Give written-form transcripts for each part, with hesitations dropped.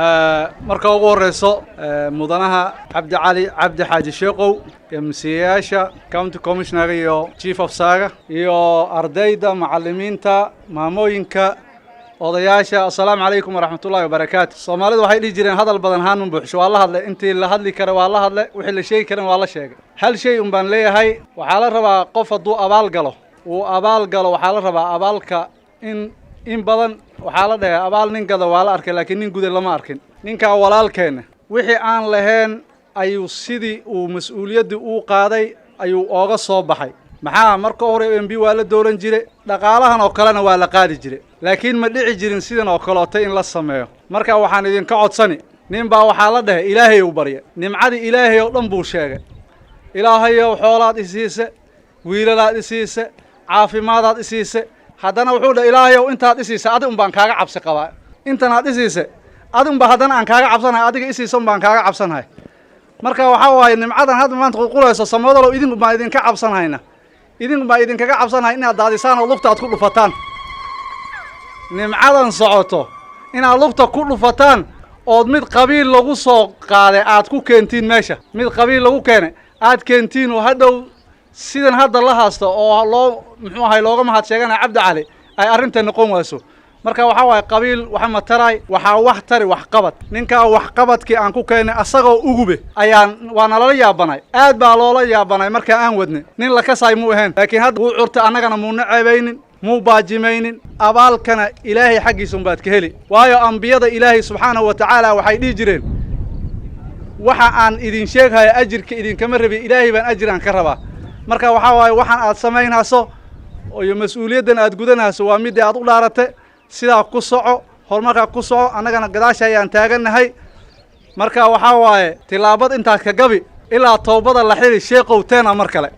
marka ugu horeyso mudanaha Cabdi Cali Cabdi Xaaji Sheeqow MCAyaasha County Commissioner iyo Chief of Saga iyo ardayda macallimiinta maamooyinka odayaasha assalaamu calaykum waraxmatullaahi wabarakaatu Soomaalidu waxay dhigi jireen hadal badan haanun buuxsho waa la hadlay intii la hadli kara waa la hadlay wixii la sheegi karin waa la sheegay hal shay un baan leeyahay waxa la rabaa qof hadduu abaal galo waxa la rabaa abaalka in badan waxa la dhahay abaal nin gada waa la arkay laakiin nin guday lama arkin ninka walaalkeena wixii aan lahayn ayuu sidii uu mas'uuliyadii uu qaaday ayuu ooga soo baxay maxaa marka hore MB waa la dooran jiray dhaqaalahan oo kalena waa la qaadi jiray laakiin ma dhici jirin sidan oo kale in la sameeyo marka waxaan idin ka codsani nin baa waxa la dhahay Ilaahay uu bariya nimcadi Ilaahay oo dhan buu sheegay Ilaahay oo xoolaad isiisa wiilalaad isiisa caafimaadaad isiisa haddana wuxuu dhahay Ilaahay oo intaad isiisa adiga baan kaaga cabsi qabaa intanaad isiisa adiga baa haddana aan kaaga cabsanahay adiga isiisa baan kaaga cabsanahay marka waxa waaye nimcadan hadda maanta qulquleyso samadalo idin baa idin ka cabsanayna idin baa idin kaga cabsanahay inaad daadisaan oo lugtaad ku dhufataan nimcadan socoto inaad lugta ku dhufataan oo mid qabiil lagu soo qaaday aad ku keentiin meesha mid qabiil lagu keenay aad keentiin oo hadhow sidan hadda la haasto oo muxuu ahay looga mahad sheeganaa Cabdi Cali ay arinta noqon wayso marka waxa waay qabiil waxa ma taray waxa wax tari wax qabad ninka wax qabadkii aan ku keenay asagoo ugube ayaan waana la yaabanay aad baa loola yaabanay marka aan wadnay nin la ka saay mu ahayn laakiin hadda uu curta annagana muu naceebaynin muu baajimaynin abaalkana Ilaahay xaqiisa baad ka heli waayo anbiyada Ilaahay subhanahu wa ta'ala waxay dhigi jireen waxa aan idin sheegay ajirka idin kama rabi Ilaahay baan ajiraan ka rabaa marka waxa waay waxaan aad sameynayso oo mas'uuliyadan aad gudanayso waa mid aad u dhaaratay sida ku soco hormarka ku soco annagana gadaasha ayaan taaganahay marka waxa waaye tilaabad intaad ka gabi ilaa toobada la xiri Sheeqow teena mar kale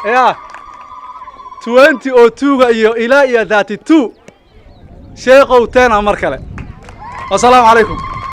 ya 2002 iyo ilaa 32 Sheeqow teena mar kale assalaamu calaykum